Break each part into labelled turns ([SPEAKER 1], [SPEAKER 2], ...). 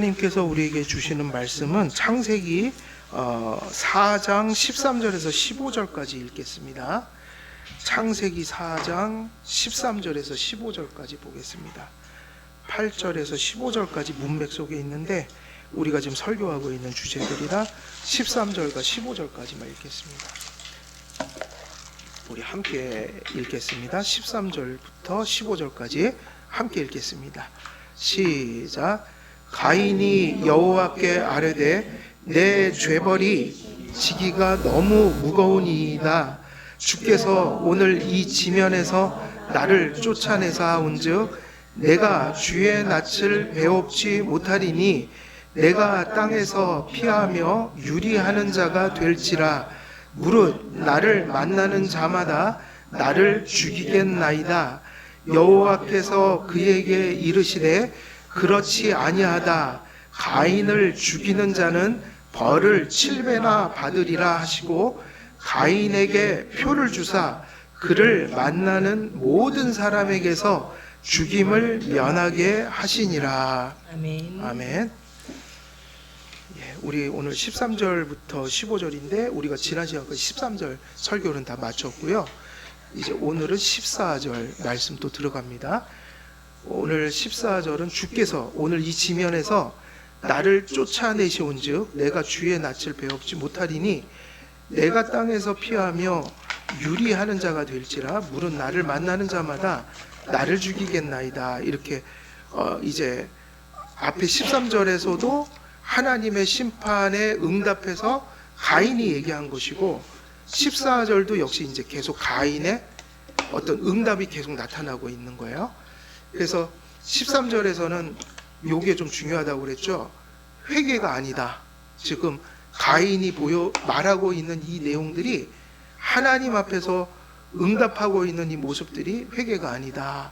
[SPEAKER 1] 하나님께서 우리에게 주시는 말씀은 창세기 4장 13절에서 15절까지 읽겠습니다. 창세기 4장 13절에서 15절까지 보겠습니다. 8절에서 15절까지 문맥 속에 있는데 우리가 지금 설교하고 있는 주제들이라 13절과 15절까지만 읽겠습니다. 우리 함께 읽겠습니다. 13절부터 15절까지 함께 읽겠습니다. 시작. 가인이 여호와께 아뢰되 내 죄벌이 지기가 너무 무거우니이다. 주께서 오늘 이 지면에서 나를 쫓아내사온즉 내가 주의 낯을 배웁지 못하리니 내가 땅에서 피하며 유리하는 자가 될지라. 무릇 나를 만나는 자마다 나를 죽이겠나이다. 여호와께서 그에게 이르시되 그렇지 아니하다. 가인을 죽이는 자는 벌을 7배나 받으리라 하시고 가인에게 표를 주사 그를 만나는 모든 사람에게서 죽임을 면하게 하시니라.
[SPEAKER 2] 아멘.
[SPEAKER 1] 아멘. 우리 오늘 13절부터 15절인데 우리가 지난 시간까지 13절 설교는 다 마쳤고요. 이제 오늘은 14절 말씀 또 들어갑니다. 오늘 14절은 주께서 오늘 이 지면에서 나를 쫓아내시온즉 내가 주의 낯을 배웁지 못하리니 내가 땅에서 피하며 유리하는 자가 될지라. 무릇 나를 만나는 자마다 나를 죽이겠나이다. 이렇게 이제 앞에 13절에서도 하나님의 심판에 응답해서 가인이 얘기한 것이고 14절도 역시 이제 계속 가인의 어떤 응답이 계속 나타나고 있는 거예요. 그래서 13절에서는 요게 좀 중요하다고 그랬죠. 회개가 아니다. 지금 가인이 말하고 있는 이 내용들이 하나님 앞에서 응답하고 있는 이 모습들이 회개가 아니다.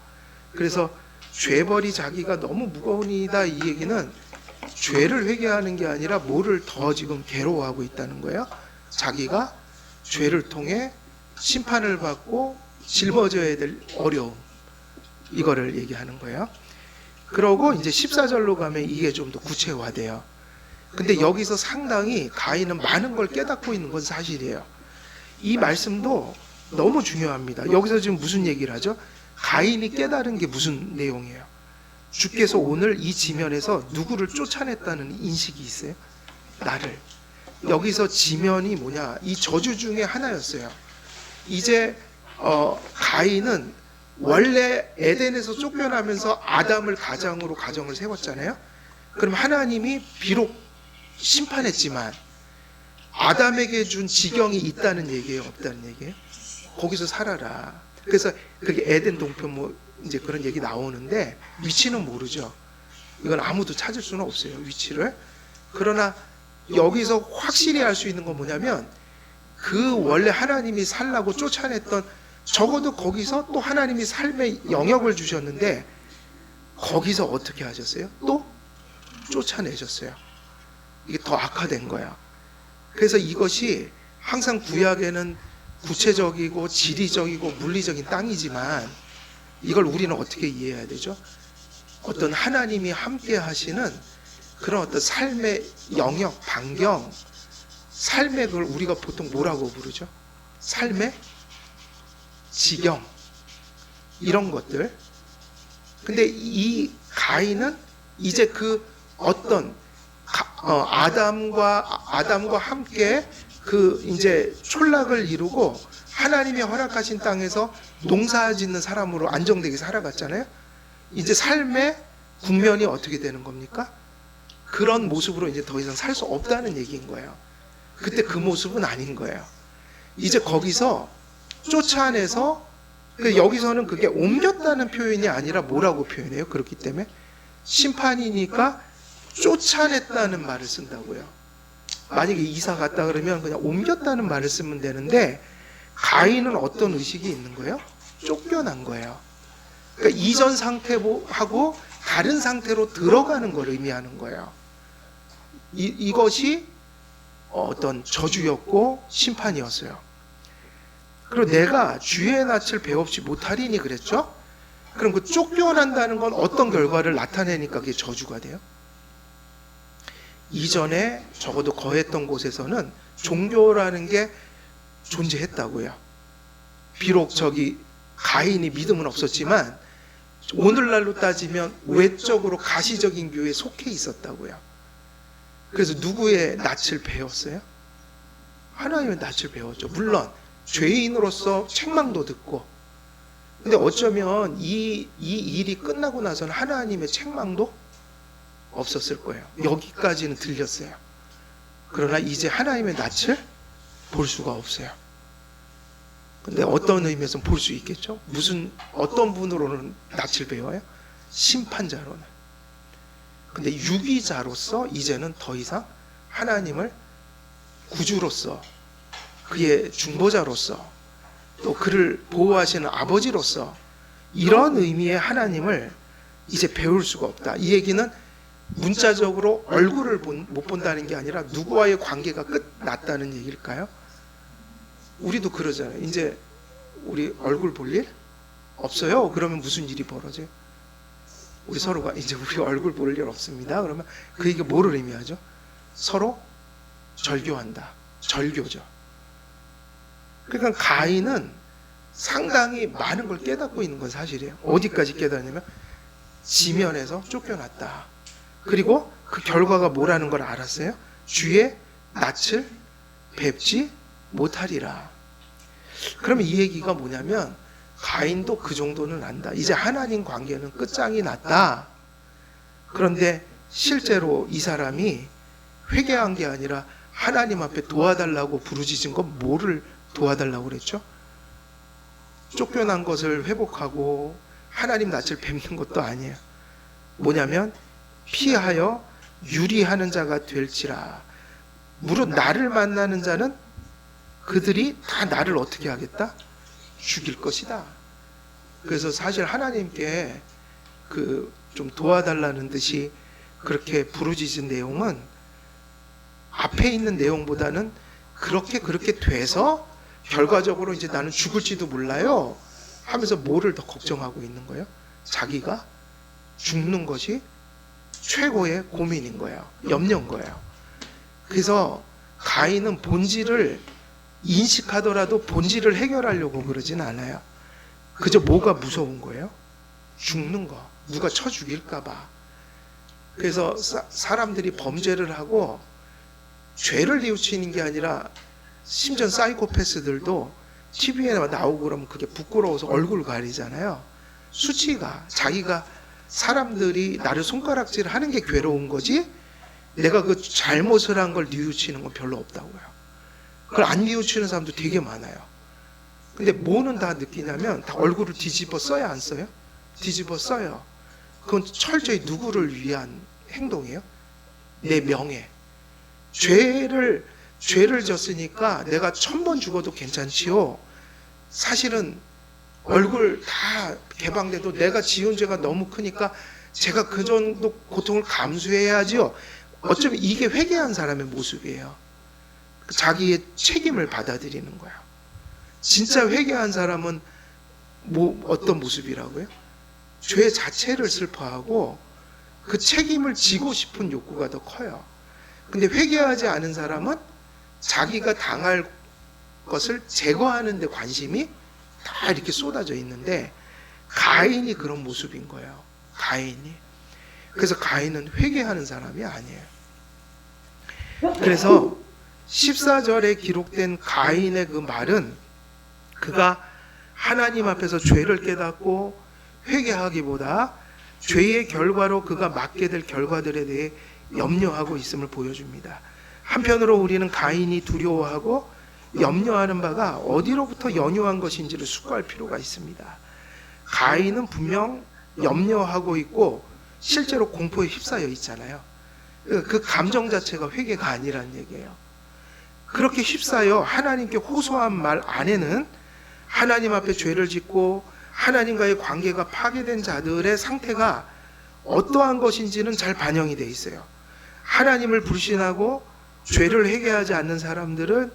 [SPEAKER 1] 그래서 죄벌이 자기가 너무 무거우니다 이 얘기는 죄를 회개하는 게 아니라 뭐를 더 지금 괴로워하고 있다는 거예요. 자기가 죄를 통해 심판을 받고 짊어져야 될 어려움, 이거를 얘기하는 거예요. 그러고 이제 14절로 가면 이게 좀 더 구체화돼요. 근데 여기서 상당히 가인은 많은 걸 깨닫고 있는 건 사실이에요. 이 말씀도 너무 중요합니다. 여기서 지금 무슨 얘기를 하죠? 가인이 깨달은 게 무슨 내용이에요? 주께서 오늘 이 지면에서 누구를 쫓아냈다는 인식이 있어요? 나를. 여기서 지면이 뭐냐? 이 저주 중에 하나였어요. 이제 가인은 원래 에덴에서 쫓겨나면서 아담을 가장으로 가정을 세웠잖아요. 그럼 하나님이 비록 심판했지만 아담에게 준 지경이 있다는 얘기예요, 없다는 얘기예요? 거기서 살아라. 그래서 그게 에덴 동편 뭐 이제 그런 얘기 나오는데 위치는 모르죠. 이건 아무도 찾을 수는 없어요, 위치를. 그러나 여기서 확실히 알 수 있는 건 뭐냐면 그 원래 하나님이 살라고 쫓아냈던, 적어도 거기서 또 하나님이 삶의 영역을 주셨는데 거기서 어떻게 하셨어요? 또 쫓아내셨어요. 이게 더 악화된 거야. 그래서 이것이 항상 구약에는 구체적이고 지리적이고 물리적인 땅이지만 이걸 우리는 어떻게 이해해야 되죠? 어떤 하나님이 함께 하시는 그런 어떤 삶의 영역, 반경, 삶의 그걸 우리가 보통 뭐라고 부르죠? 삶의 지경, 이런 것들. 근데 이 가인은 이제 그 어떤 아담과 함께 그 이제 촌락을 이루고 하나님이 허락하신 땅에서 농사 짓는 사람으로 안정되게 살아갔잖아요. 이제 삶의 국면이 어떻게 되는 겁니까? 그런 모습으로 이제 더 이상 살 수 없다는 얘기인 거예요. 그때 그 모습은 아닌 거예요. 이제 거기서 쫓아내서, 여기서는 그게 옮겼다는 표현이 아니라 뭐라고 표현해요? 그렇기 때문에 심판이니까 쫓아냈다는 말을 쓴다고요. 만약에 이사 갔다 그러면 그냥 옮겼다는 말을 쓰면 되는데 가인은 어떤 의식이 있는 거예요? 쫓겨난 거예요. 그러니까 이전 상태하고 다른 상태로 들어가는 걸 의미하는 거예요. 이것이 어떤 저주였고 심판이었어요. 그리고 내가 주의 낯을 배웁지 못하리니 그랬죠? 그럼 그 쫓겨난다는 건 어떤 결과를 나타내니까 그게 저주가 돼요? 이전에 적어도 거했던 곳에서는 종교라는 게 존재했다고요. 비록 저기 가인이 믿음은 없었지만 오늘날로 따지면 외적으로 가시적인 교회에 속해 있었다고요. 그래서 누구의 낯을 배웠어요? 하나님의 낯을 배웠죠. 물론 죄인으로서 책망도 듣고, 근데 어쩌면 이 일이 끝나고 나서는 하나님의 책망도 없었을 거예요. 여기까지는 들렸어요. 그러나 이제 하나님의 낯을 볼 수가 없어요. 근데 어떤 의미에서 볼 수 있겠죠? 어떤 분으로는 낯을 배워요? 심판자로는. 근데 유기자로서 이제는 더 이상 하나님을 구주로서, 그의 중보자로서, 또 그를 보호하시는 아버지로서 이런 의미의 하나님을 이제 배울 수가 없다. 이 얘기는 문자적으로 얼굴을 못 본다는 게 아니라 누구와의 관계가 끝났다는 얘기일까요? 우리도 그러잖아요. 이제 우리 얼굴 볼 일 없어요. 그러면 무슨 일이 벌어져요? 우리 서로가 이제 우리 얼굴 볼 일 없습니다. 그러면 그 얘기가 뭐를 의미하죠? 서로 절교한다. 절교죠. 그러니까 가인은 상당히 많은 걸 깨닫고 있는 건 사실이에요. 어디까지 깨닫냐면 지면에서 쫓겨났다. 그리고 그 결과가 뭐라는 걸 알았어요? 주의 낯을 뵙지 못하리라. 그러면 이 얘기가 뭐냐면 가인도 그 정도는 안다. 이제 하나님 관계는 끝장이 났다. 그런데 실제로 이 사람이 회개한 게 아니라 하나님 앞에 도와달라고 부르짖은 건 뭐를 도와달라고 그랬죠? 쫓겨난 것을 회복하고 하나님 낯을 뵙는 것도 아니에요. 뭐냐면 피하여 유리하는 자가 될지라. 무릇 나를 만나는 자는 그들이 다 나를 어떻게 하겠다? 죽일 것이다. 그래서 사실 하나님께 좀 도와달라는 듯이 그렇게 부르짖은 내용은 앞에 있는 내용보다는 그렇게 돼서 결과적으로 이제 나는 죽을지도 몰라요 하면서 뭐를 더 걱정하고 있는 거예요? 자기가 죽는 것이 최고의 고민인 거예요. 염려인 거예요. 그래서 가인은 본질을 인식하더라도 본질을 해결하려고 그러진 않아요. 그저 뭐가 무서운 거예요? 죽는 거. 누가 쳐 죽일까 봐. 그래서 사람들이 범죄를 하고 죄를 뉘우치는 게 아니라 심지어 사이코패스들도 TV에 나오고 그러면 그게 부끄러워서 얼굴 가리잖아요. 수치가, 자기가 사람들이 나를 손가락질 하는 게 괴로운 거지 내가 그 잘못을 한 걸 뉘우치는 건 별로 없다고요. 그걸 안 뉘우치는 사람도 되게 많아요. 근데 뭐는 다 느끼냐면 다 얼굴을 뒤집어 써요, 안 써요? 뒤집어 써요. 그건 철저히 누구를 위한 행동이에요? 내 명예. 죄를 졌으니까 내가 1000번 죽어도 괜찮지요. 사실은 얼굴 다 개방돼도 내가 지은 죄가 너무 크니까 제가 그 정도 고통을 감수해야지요. 어쩌면 이게 회개한 사람의 모습이에요. 자기의 책임을 받아들이는 거예요. 진짜 회개한 사람은 어떤 모습이라고요? 죄 자체를 슬퍼하고 그 책임을 지고 싶은 욕구가 더 커요. 근데 회개하지 않은 사람은 자기가 당할 것을 제거하는 데 관심이 다 이렇게 쏟아져 있는데 가인이 그런 모습인 거예요. 가인이. 그래서 가인은 회개하는 사람이 아니에요. 그래서 14절에 기록된 가인의 그 말은 그가 하나님 앞에서 죄를 깨닫고 회개하기보다 죄의 결과로 그가 맞게 될 결과들에 대해 염려하고 있음을 보여줍니다. 한편으로 우리는 가인이 두려워하고 염려하는 바가 어디로부터 연유한 것인지를 숙고할 필요가 있습니다. 가인은 분명 염려하고 있고 실제로 공포에 휩싸여 있잖아요. 그 감정 자체가 회개가 아니라는 얘기예요. 그렇게 휩싸여 하나님께 호소한 말 안에는 하나님 앞에 죄를 짓고 하나님과의 관계가 파괴된 자들의 상태가 어떠한 것인지는 잘 반영이 되어 있어요. 하나님을 불신하고 죄를 회개하지 않는 사람들은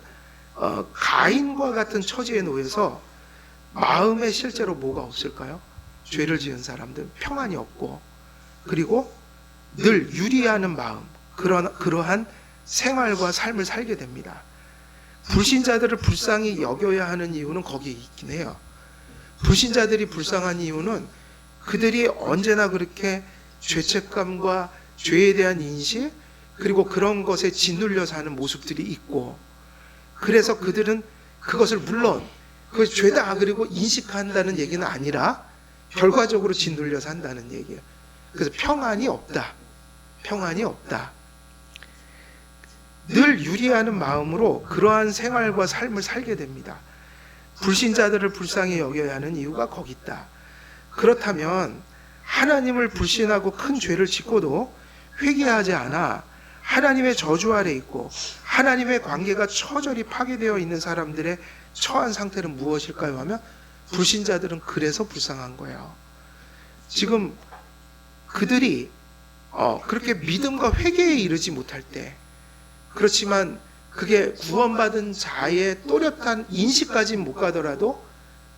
[SPEAKER 1] 가인과 같은 처지에 놓여서 마음에 실제로 뭐가 없을까요? 죄를 지은 사람들 평안이 없고, 그리고 늘 유리하는 마음, 그러한 생활과 삶을 살게 됩니다. 불신자들을 불쌍히 여겨야 하는 이유는 거기에 있긴 해요. 불신자들이 불쌍한 이유는 그들이 언제나 그렇게 죄책감과 죄에 대한 인식, 그리고 그런 것에 짓눌려 사는 모습들이 있고, 그래서 그들은 그것을 물론 그 죄다 그리고 인식한다는 얘기는 아니라 결과적으로 짓눌려 산다는 얘기예요. 그래서 평안이 없다. 평안이 없다. 늘 유리하는 마음으로 그러한 생활과 삶을 살게 됩니다. 불신자들을 불쌍히 여겨야 하는 이유가 거기 있다. 그렇다면 하나님을 불신하고 큰 죄를 짓고도 회개하지 않아 하나님의 저주 아래 있고 하나님의 관계가 처절히 파괴되어 있는 사람들의 처한 상태는 무엇일까요? 하면 불신자들은 그래서 불쌍한 거예요. 지금 그들이 그렇게 믿음과 회개에 이르지 못할 때, 그렇지만 그게 구원받은 자의 또렷한 인식까지는 못 가더라도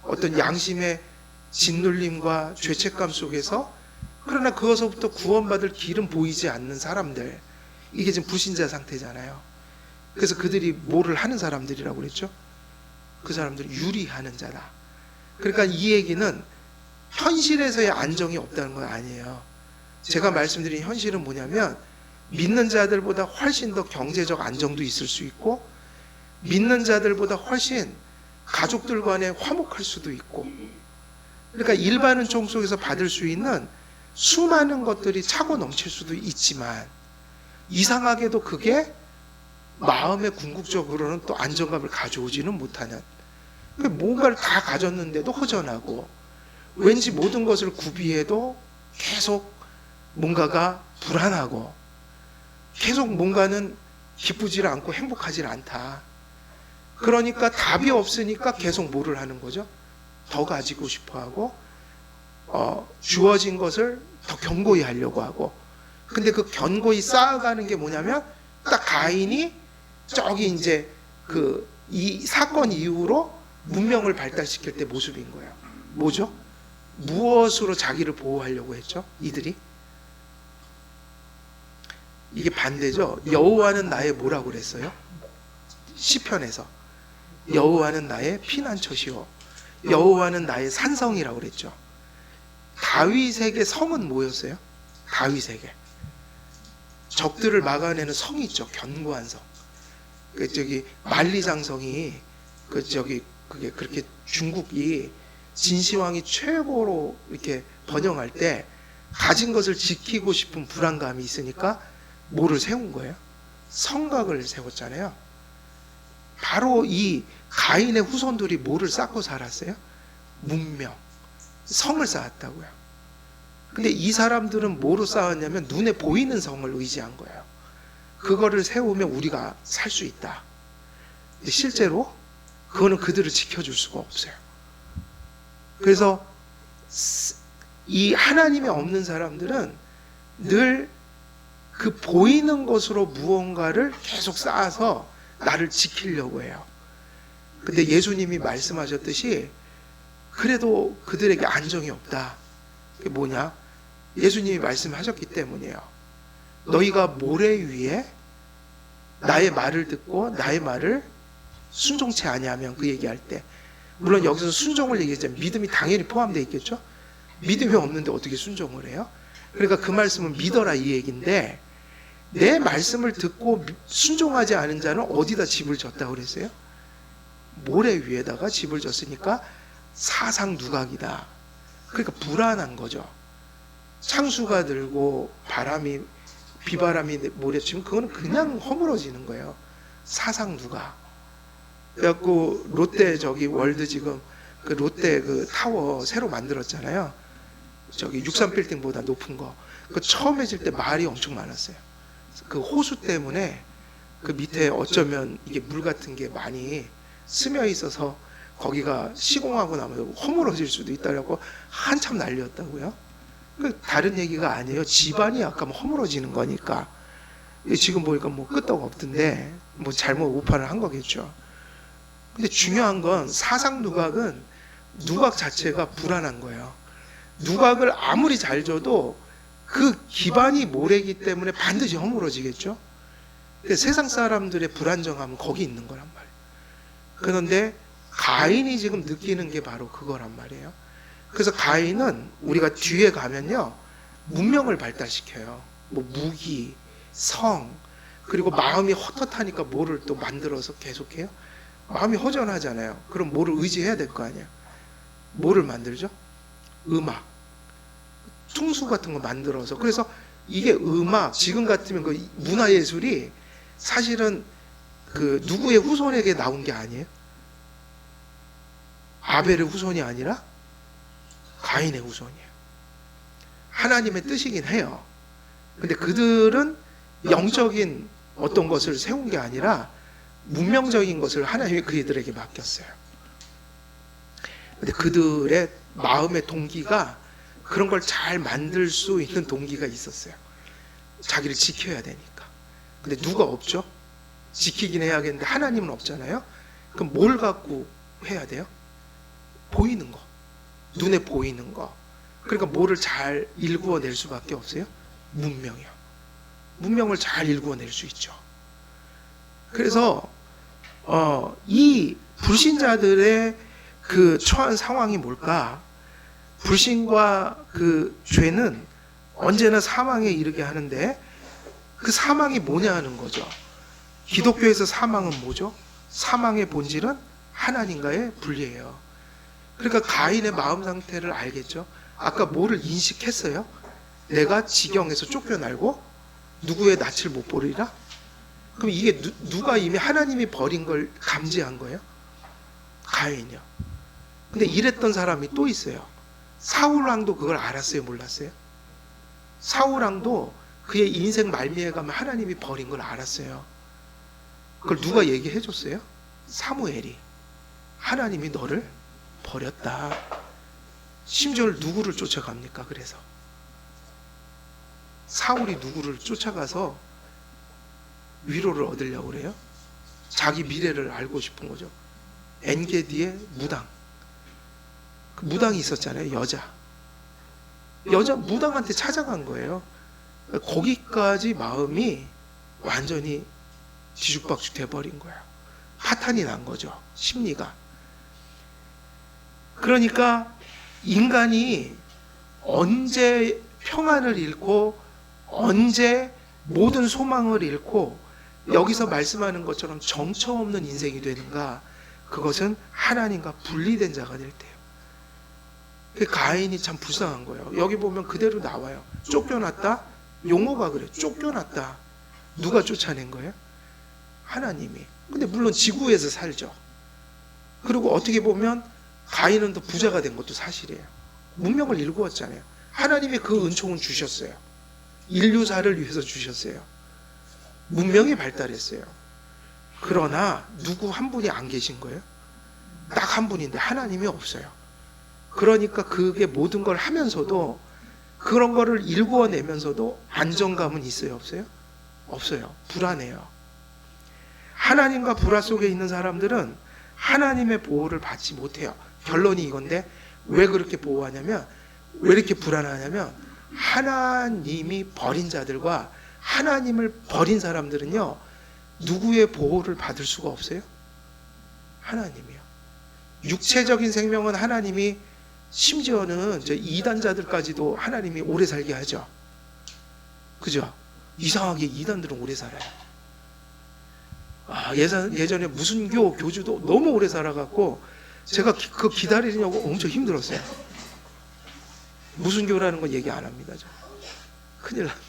[SPEAKER 1] 어떤 양심의 짓눌림과 죄책감 속에서, 그러나 그것서부터 구원받을 길은 보이지 않는 사람들, 이게 지금 불신자 상태잖아요. 그래서 그들이 뭐를 하는 사람들이라고 그랬죠? 그 사람들은 유리하는 자다. 그러니까 이 얘기는 현실에서의 안정이 없다는 건 아니에요. 제가 말씀드린 현실은 뭐냐면, 믿는 자들보다 훨씬 더 경제적 안정도 있을 수 있고, 믿는 자들보다 훨씬 가족들 간에 화목할 수도 있고, 그러니까 일반 은총 속에서 받을 수 있는 수많은 것들이 차고 넘칠 수도 있지만, 이상하게도 그게 마음의 궁극적으로는 또 안정감을 가져오지는 못하는, 뭔가를 다 가졌는데도 허전하고, 왠지 모든 것을 구비해도 계속 뭔가가 불안하고, 계속 뭔가는 기쁘지 않고 행복하지 않다. 그러니까 답이 없으니까 계속 뭐를 하는 거죠? 더 가지고 싶어하고, 주어진 것을 더 견고히 하려고 하고. 근데 그 견고히 쌓아가는 게 뭐냐면, 딱 가인이 저기 이제 이 사건 이후로 문명을 발달시킬 때 모습인 거예요. 뭐죠? 무엇으로 자기를 보호하려고 했죠? 이들이? 이게 반대죠. 여호와는 나의 뭐라고 그랬어요? 시편에서 여호와는 나의 피난처시오, 여호와는 나의 산성이라고 그랬죠. 다윗에게 성은 뭐였어요? 다윗에게 적들을 막아내는 성이 있죠. 견고한 성. 만리장성이 그게 그렇게 중국이 진시황이 최고로 이렇게 번영할 때 가진 것을 지키고 싶은 불안감이 있으니까 뭐를 세운 거예요? 성곽을 세웠잖아요. 바로 이 가인의 후손들이 뭐를 쌓고 살았어요? 문명, 성을 쌓았다고요. 근데 이 사람들은 뭐로 쌓았냐면 눈에 보이는 성을 의지한 거예요. 그거를 세우면 우리가 살 수 있다. 근데 실제로 그거는 그들을 지켜줄 수가 없어요. 그래서 이 하나님이 없는 사람들은 늘 그 보이는 것으로 무언가를 계속 쌓아서 나를 지키려고 해요. 근데 예수님이 말씀하셨듯이 그래도 그들에게 안정이 없다. 그게 뭐냐? 예수님이 말씀하셨기 때문이에요. 너희가 모래 위에 나의 말을 듣고 나의 말을 순종치 아니하면, 그 얘기할 때 물론 여기서 순종을 얘기했잖아요. 믿음이 당연히 포함되어 있겠죠. 믿음이 없는데 어떻게 순종을 해요? 그러니까 그 말씀은 믿어라 이 얘기인데, 내 말씀을 듣고 순종하지 않은 자는 어디다 집을 졌다고 그랬어요? 모래 위에다가 집을 졌으니까 사상 누각이다. 그러니까 불안한 거죠. 창수가 들고 비바람이 몰아치면 그거는 그냥 허물어지는 거예요. 사상 누각. 그래갖고 롯데 월드 지금 그 롯데 그 타워 새로 만들었잖아요. 63빌딩보다 높은 거. 그 처음 해질 때 말이 엄청 많았어요. 그 호수 때문에 그 밑에 어쩌면 이게 물 같은 게 많이 스며 있어서 거기가 시공하고 나면 허물어질 수도 있다고 한참 난리였다고요. 그 다른 얘기가 아니에요. 집안이 약간 허물어지는 거니까. 지금 보니까 뭐 끄떡 없던데 뭐 잘못 오판을 한 거겠죠. 근데 중요한 건 사상 누각은 누각 자체가 불안한 거예요. 누각을 아무리 잘 줘도 그 기반이 모래이기 때문에 반드시 허물어지겠죠. 근데 세상 사람들의 불안정함은 거기 있는 거란 말이에요. 그런데 가인이 지금 느끼는 게 바로 그거란 말이에요. 그래서 가인은 우리가 뒤에 가면요, 문명을 발달시켜요. 뭐 무기, 성, 그리고 마음이 헛헛하니까 뭐를 또 만들어서 계속해요. 마음이 허전하잖아요. 그럼 뭐를 의지해야 될 거 아니에요. 뭐를 만들죠? 음악, 퉁수 같은 거 만들어서. 그래서 이게 음악, 지금 같으면 그 문화예술이 사실은 그 누구의 후손에게 나온 게 아니에요. 아벨의 후손이 아니라 가인의 후손이에요. 하나님의 뜻이긴 해요. 근데 그들은 영적인 어떤 것을 세운 게 아니라 문명적인 것을 하나님이 그들에게 맡겼어요. 근데 그들의 마음의 동기가 그런 걸 잘 만들 수 있는 동기가 있었어요. 자기를 지켜야 되니까. 근데 누가 없죠? 지키긴 해야겠는데 하나님은 없잖아요. 그럼 뭘 갖고 해야 돼요? 보이는 거, 눈에 보이는 거. 그러니까 뭐를 잘 일구어낼 수밖에 없어요? 문명이요. 문명을 잘 일구어낼 수 있죠. 그래서 이 불신자들의 그 처한 상황이 뭘까? 불신과 그 죄는 언제나 사망에 이르게 하는데, 그 사망이 뭐냐 하는 거죠. 기독교에서 사망은 뭐죠? 사망의 본질은 하나님과의 분리예요. 그러니까 가인의 마음 상태를 알겠죠. 아까 뭐를 인식했어요? 내가 지경에서 쫓겨나고 누구의 낯을 못 보리라? 그럼 이게 누가 이미 하나님이 버린 걸 감지한 거예요? 가인이요. 근데 이랬던 사람이 또 있어요. 사울왕도 그걸 알았어요, 몰랐어요? 사울왕도 그의 인생 말미에 가면 하나님이 버린 걸 알았어요. 그걸 누가 얘기해 줬어요? 사무엘이. 하나님이 너를 버렸다. 심지어 누구를 쫓아갑니까? 그래서 사울이 누구를 쫓아가서 위로를 얻으려고 그래요? 자기 미래를 알고 싶은 거죠. 엔게디의 무당. 그 무당이 있었잖아요. 여자 무당한테 찾아간 거예요. 거기까지 마음이 완전히 뒤죽박죽 돼버린 거예요. 파탄이 난 거죠. 심리가. 그러니까 인간이 언제 평안을 잃고 언제 모든 소망을 잃고 여기서 말씀하는 것처럼 정처 없는 인생이 되는가? 그것은 하나님과 분리된 자가 될 때예요. 가인이 참 불쌍한 거예요. 여기 보면 그대로 나와요. 쫓겨났다? 용어가 그래. 쫓겨났다. 누가 쫓아낸 거예요? 하나님이. 근데 물론 지구에서 살죠. 그리고 어떻게 보면 가인은 더 부자가 된 것도 사실이에요. 문명을 일구었잖아요. 하나님이 그 은총은 주셨어요. 인류사를 위해서 주셨어요. 문명이 발달했어요. 그러나 누구 한 분이 안 계신 거예요? 딱 한 분인데 하나님이 없어요. 그러니까 그게 모든 걸 하면서도 그런 거를 일구어내면서도 안정감은 있어요, 없어요? 없어요. 불안해요. 하나님과 불화 속에 있는 사람들은 하나님의 보호를 받지 못해요. 결론이 이건데, 왜 그렇게 보호하냐면, 왜 이렇게 불안하냐면, 하나님이 버린 자들과 하나님을 버린 사람들은요, 누구의 보호를 받을 수가 없어요? 하나님이요. 육체적인 생명은 하나님이, 심지어는 이단자들까지도 하나님이 오래 살게 하죠. 그죠? 이상하게 이단들은 오래 살아요. 예전에 무슨교 교주도 너무 오래 살아갖고 제가 그거 기다리려고 엄청 힘들었어요. 무슨교라는 건 얘기 안 합니다. 저. 큰일 납니다.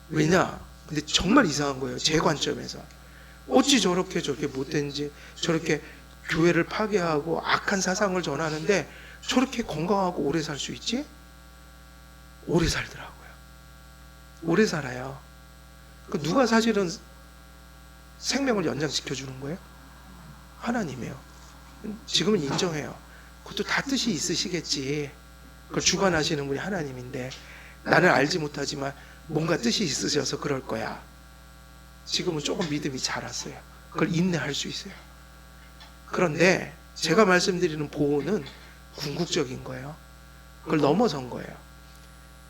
[SPEAKER 1] 왜냐? 근데 정말 이상한 거예요. 제 관점에서. 어찌 저렇게 못된지, 저렇게 교회를 파괴하고 악한 사상을 전하는데 저렇게 건강하고 오래 살 수 있지? 오래 살더라고요. 오래 살아요. 누가 사실은 생명을 연장시켜 주는 거예요? 하나님이에요. 지금은 인정해요. 그것도 다 뜻이 있으시겠지. 그걸 주관하시는 분이 하나님인데 나는 알지 못하지만 뭔가 뜻이 있으셔서 그럴 거야. 지금은 조금 믿음이 자랐어요. 그걸 인내할 수 있어요. 그런데 제가 말씀드리는 보호는 궁극적인 거예요. 그걸 넘어선 거예요.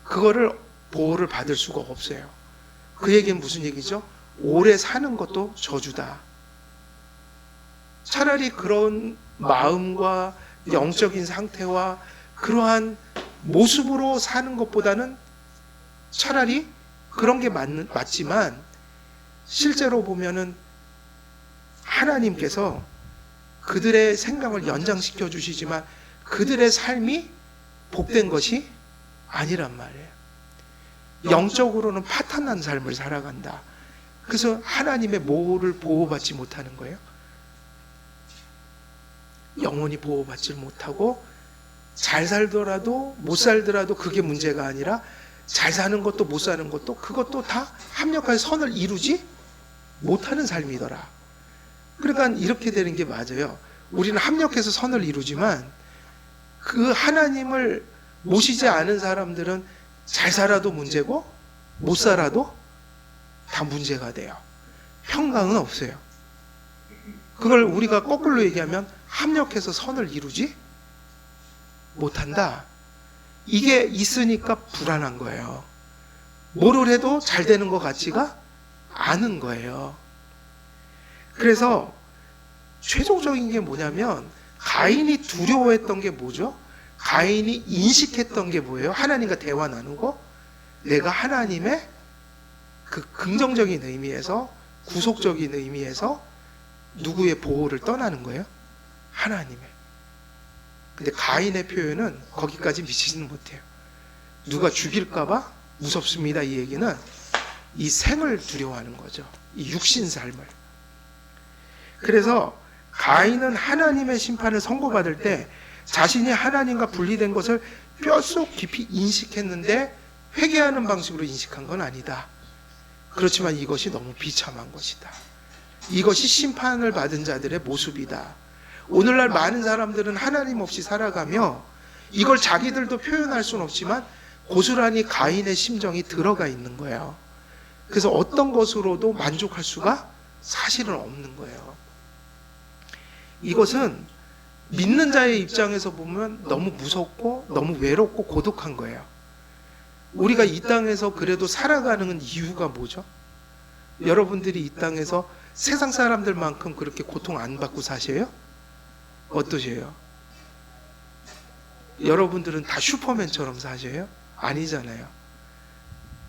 [SPEAKER 1] 그거를 보호를 받을 수가 없어요. 그 얘기는 무슨 얘기죠? 오래 사는 것도 저주다. 차라리 그런 마음과 영적인 상태와 그러한 모습으로 사는 것보다는 차라리 그런 게 맞지만, 실제로 보면은 하나님께서 그들의 생명을 연장시켜 주시지만 그들의 삶이 복된 것이 아니란 말이에요. 영적으로는 파탄난 삶을 살아간다. 그래서 하나님의 모를 보호받지 못하는 거예요. 영원히 보호받지 못하고, 잘 살더라도 못 살더라도 그게 문제가 아니라 잘 사는 것도 못 사는 것도 그것도 다 합력하여 선을 이루지 못하는 삶이더라. 그러니까 이렇게 되는 게 맞아요. 우리는 합력해서 선을 이루지만 그 하나님을 모시지 않은 사람들은 잘 살아도 문제고 못 살아도 다 문제가 돼요. 평강은 없어요. 그걸 우리가 거꾸로 얘기하면 합력해서 선을 이루지 못한다. 이게 있으니까 불안한 거예요. 뭐를 해도 잘 되는 것 같지가 않은 거예요. 그래서 최종적인 게 뭐냐면, 가인이 두려워했던 게 뭐죠? 가인이 인식했던 게 뭐예요? 하나님과 대화 나누고 내가 하나님의 그 긍정적인 의미에서, 구속적인 의미에서 누구의 보호를 떠나는 거예요? 하나님의. 근데 가인의 표현은 거기까지 미치지는 못해요. 누가 죽일까봐 무섭습니다. 이 얘기는 이 생을 두려워하는 거죠. 이 육신 삶을. 그래서 가인은 하나님의 심판을 선고받을 때 자신이 하나님과 분리된 것을 뼛속 깊이 인식했는데 회개하는 방식으로 인식한 건 아니다. 그렇지만 이것이 너무 비참한 것이다. 이것이 심판을 받은 자들의 모습이다. 오늘날 많은 사람들은 하나님 없이 살아가며 이걸 자기들도 표현할 수는 없지만 고스란히 가인의 심정이 들어가 있는 거예요. 그래서 어떤 것으로도 만족할 수가 사실은 없는 거예요. 이것은 믿는 자의 입장에서 보면 너무 무섭고 너무 외롭고 고독한 거예요. 우리가 이 땅에서 그래도 살아가는 이유가 뭐죠? 여러분들이 이 땅에서 세상 사람들만큼 그렇게 고통 안 받고 사셔요? 어떠세요? 여러분들은 다 슈퍼맨처럼 사셔요? 아니잖아요.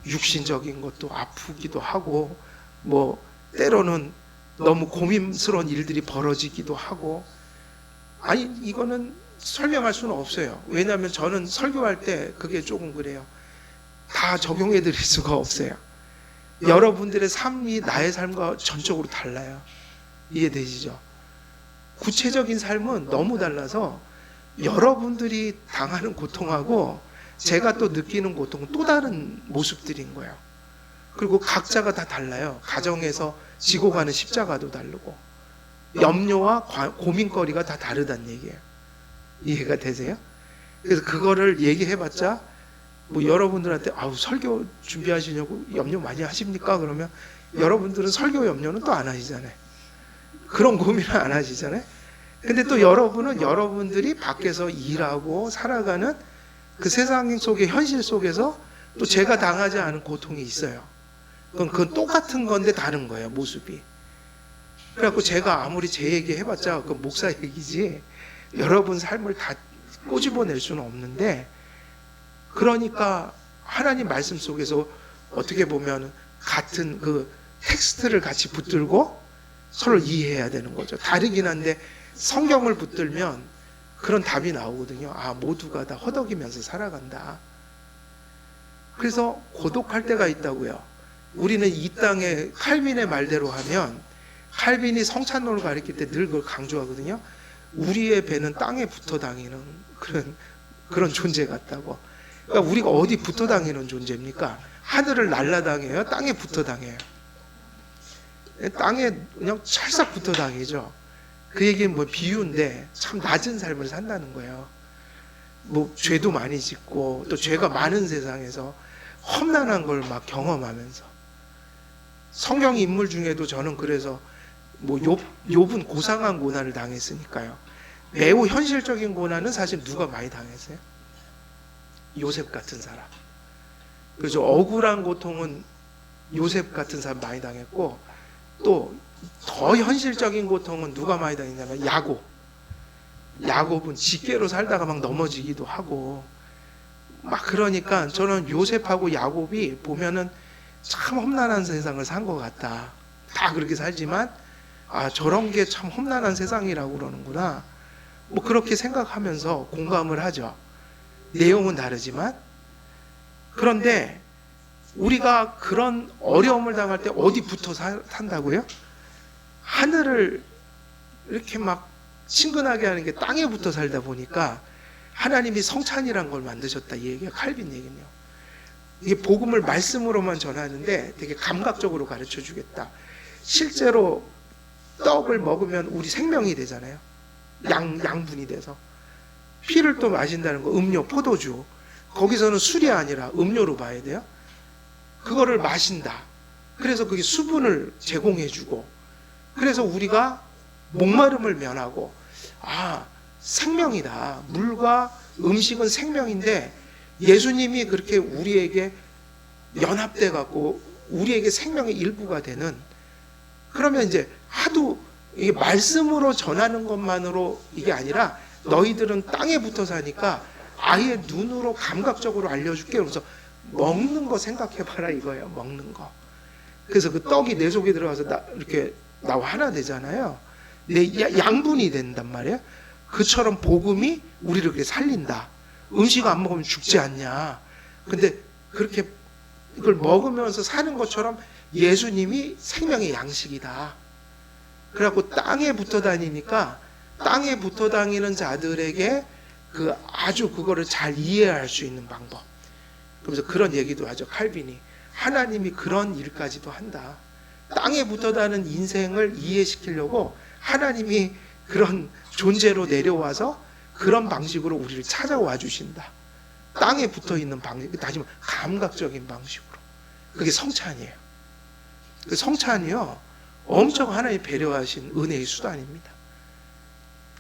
[SPEAKER 1] 육신적인 것도 아프기도 하고, 뭐 때로는 너무 고민스러운 일들이 벌어지기도 하고. 아니, 이거는 설명할 수는 없어요. 왜냐하면 저는 설교할 때 그게 조금 그래요. 다 적용해 드릴 수가 없어요. 여러분들의 삶이 나의 삶과 전적으로 달라요. 이해되시죠? 구체적인 삶은 너무 달라서 여러분들이 당하는 고통하고 제가 또 느끼는 고통은 또 다른 모습들인 거예요. 그리고 각자가 다 달라요. 가정에서 지고 가는 십자가도 다르고 염려와 고민거리가 다 다르다는 얘기예요. 이해가 되세요? 그래서 그거를 얘기해봤자 뭐 여러분들한테 아우 설교 준비하시려고 염려 많이 하십니까? 그러면 여러분들은 설교 염려는 또 안 하시잖아요. 그런 고민을 안 하시잖아요. 근데 또 여러분은 여러분들이 밖에서 일하고 살아가는 그 세상 속의 현실 속에서 또 제가 당하지 않은 고통이 있어요. 그건 똑같은 건데 다른 거예요, 모습이. 그래갖고 제가 아무리 제 얘기 해봤자 그 목사 얘기지 여러분 삶을 다 꼬집어낼 수는 없는데, 그러니까 하나님 말씀 속에서 어떻게 보면 같은 그 텍스트를 같이 붙들고 서로 이해해야 되는 거죠. 다르긴 한데 성경을 붙들면 그런 답이 나오거든요. 아, 모두가 다 허덕이면서 살아간다. 그래서 고독할 때가 있다고요. 우리는 이 땅에 칼빈의 말대로 하면, 칼빈이 성찬론을 가르칠 때 늘 그걸 강조하거든요. 우리의 배는 땅에 붙어 다니는 그런 존재 같다고. 그러니까 우리가 어디 붙어 다니는 존재입니까? 하늘을 날아다녀요? 땅에 붙어 다녀요? 땅에 그냥 찰싹 붙어 다니죠. 그 얘기는 뭐 비유인데 참 낮은 삶을 산다는 거예요. 뭐 죄도 많이 짓고 또 죄가 많은 세상에서 험난한 걸 막 경험하면서, 성경 인물 중에도 저는 그래서 뭐 욥은 고상한 고난을 당했으니까요. 매우 현실적인 고난은 사실 누가 많이 당했어요? 요셉 같은 사람. 그래서 억울한 고통은 요셉 같은 사람 많이 당했고, 또 더 현실적인 고통은 누가 많이 당했냐면 야곱은 직계로 살다가 막 넘어지기도 하고 막. 그러니까 저는 요셉하고 야곱이 보면은 참 험난한 세상을 산 것 같다. 다 그렇게 살지만 저런 게 참 험난한 세상이라고 그러는구나, 뭐 그렇게 생각하면서 공감을 하죠. 내용은 다르지만. 그런데 우리가 그런 어려움을 당할 때 어디부터 산다고요? 하늘을 이렇게 막 친근하게 하는 게 땅에 붙어 살다 보니까 하나님이 성찬이란 걸 만드셨다, 이 얘기가 칼빈 얘기네요. 이게 복음을 말씀으로만 전하는데 되게 감각적으로 가르쳐 주겠다. 실제로 떡을 먹으면 우리 생명이 되잖아요. 양분이 돼서. 피를 또 마신다는 거, 음료, 포도주. 거기서는 술이 아니라 음료로 봐야 돼요. 그거를 마신다. 그래서 그게 수분을 제공해 주고, 그래서 우리가 목마름을 면하고, 생명이다. 물과 음식은 생명인데 예수님이 그렇게 우리에게 연합돼 갖고 우리에게 생명의 일부가 되는, 그러면 이제 하도 이게 말씀으로 전하는 것만으로 이게 아니라 너희들은 땅에 붙어 사니까 아예 눈으로 감각적으로 알려줄게. 그래서 먹는 거 생각해봐라 이거예요. 먹는 거. 그래서 그 떡이 내 속에 들어가서 이렇게 나와 하나 되잖아요. 내 양분이 된단 말이에요. 그처럼 복음이 우리를 그렇게 살린다. 음식 안 먹으면 죽지 않냐. 근데 그렇게 이걸 먹으면서 사는 것처럼 예수님이 생명의 양식이다. 그래갖고 땅에 붙어 다니니까 땅에 붙어 다니는 자들에게 아주 그거를 잘 이해할 수 있는 방법. 그러면서 그런 얘기도 하죠. 칼빈이. 하나님이 그런 일까지도 한다. 땅에 붙어 다니는 인생을 이해시키려고 하나님이 그런 존재로 내려와서 그런 방식으로 우리를 찾아와 주신다. 땅에 붙어 있는 방식, 다시 말해 감각적인 방식으로. 그게 성찬이에요. 그 성찬이요, 엄청 하나님 배려하신 은혜의 수단입니다.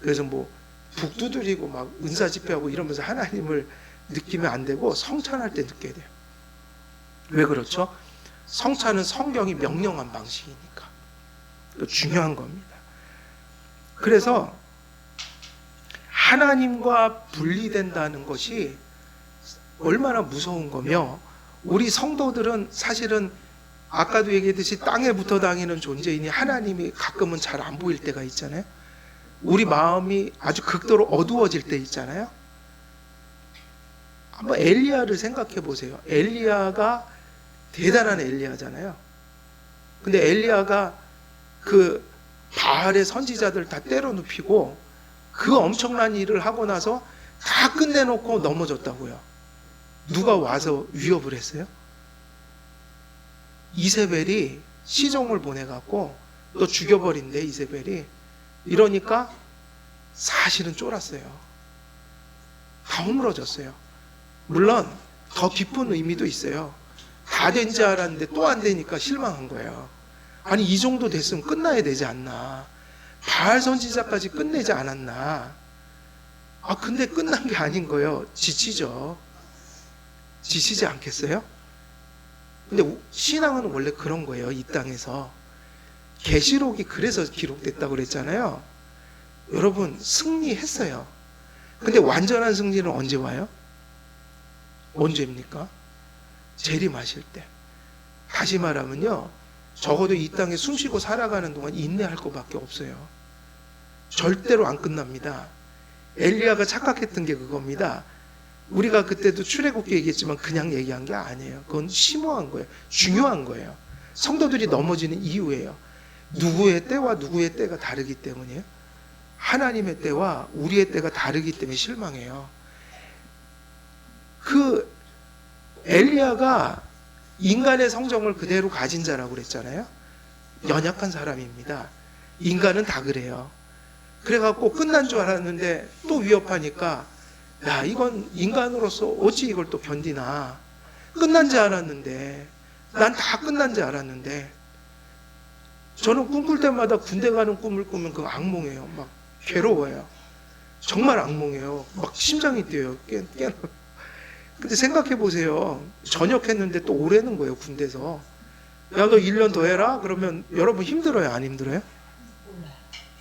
[SPEAKER 1] 그래서 뭐 북 두드리고 막 은사 집회하고 이러면서 하나님을 느끼면 안 되고 성찬할 때 느껴야 돼요. 왜 그렇죠? 성찬은 성경이 명령한 방식이니까. 중요한 겁니다. 그래서 하나님과 분리된다는 것이 얼마나 무서운 거며, 우리 성도들은 사실은 아까도 얘기했듯이 땅에 붙어 다니는 존재이니 하나님이 가끔은 잘 안 보일 때가 있잖아요. 우리 마음이 아주 극도로 어두워질 때 있잖아요. 한번 엘리야를 생각해 보세요. 엘리야가 대단한 엘리야잖아요. 근데 엘리야가 그 바알의 선지자들 다 때려 눕히고 그 엄청난 일을 하고 나서 다 끝내놓고 넘어졌다고요. 누가 와서 위협을 했어요? 이세벨이 시종을 보내갖고 너 죽여버린대, 이세벨이. 이러니까 사실은 쫄았어요. 다 허물어졌어요. 물론 더 깊은 의미도 있어요. 다 된 줄 알았는데 또 안 되니까 실망한 거예요. 아니 이 정도 됐으면 끝나야 되지 않나. 바알 선지자까지 끝내지 않았나. 근데 끝난 게 아닌 거예요. 지치죠. 지치지 않겠어요? 근데 신앙은 원래 그런 거예요. 이 땅에서. 계시록이 그래서 기록됐다고 그랬잖아요. 여러분 승리했어요. 근데 완전한 승리는 언제 와요? 언제입니까? 재림하실 때. 다시 말하면요, 적어도 이 땅에 숨쉬고 살아가는 동안 인내할 것밖에 없어요. 절대로 안 끝납니다. 엘리야가 착각했던 게 그겁니다. 우리가 그때도 출애굽기 얘기했지만 그냥 얘기한 게 아니에요. 그건 심오한 거예요. 중요한 거예요. 성도들이 넘어지는 이유예요. 누구의 때와 누구의 때가 다르기 때문이에요. 하나님의 때와 우리의 때가 다르기 때문에 실망해요. 그 엘리야가 인간의 성정을 그대로 가진 자라고 그랬잖아요. 연약한 사람입니다. 인간은 다 그래요. 그래갖고 끝난 줄 알았는데 또 위협하니까 야, 이건 인간으로서 어찌 이걸 또 견디나. 끝난 줄 알았는데, 난 다 끝난 줄 알았는데. 저는 꿈꿀 때마다 군대 가는 꿈을 꾸면 그거 악몽이에요. 막 괴로워요. 정말 악몽이에요. 막 심장이 뛰어요. 근데 생각해 보세요. 전역했는데 또 오래는 거예요, 군대에서. 야, 너 1년 더 해라? 그러면 여러분 힘들어요, 안 힘들어요?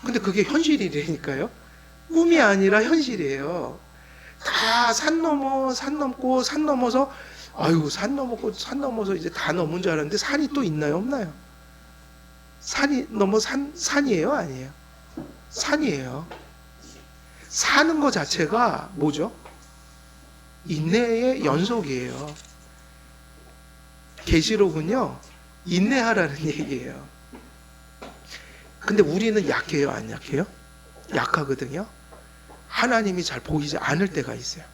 [SPEAKER 1] 근데 그게 현실이라니까요. 꿈이 아니라 현실이에요. 다 산 넘어, 산 넘고, 산 넘어서, 아유, 산 넘었고, 산 넘어서 이제 다 넘은 줄 알았는데 산이 또 있나요, 없나요? 산이 넘어 산이에요, 아니에요? 산이에요. 사는 것 자체가 뭐죠? 인내의 연속이에요. 계시록은요, 인내하라는 얘기예요. 근데 우리는 약해요, 안 약해요? 약하거든요. 하나님이 잘 보이지 않을 때가 있어요.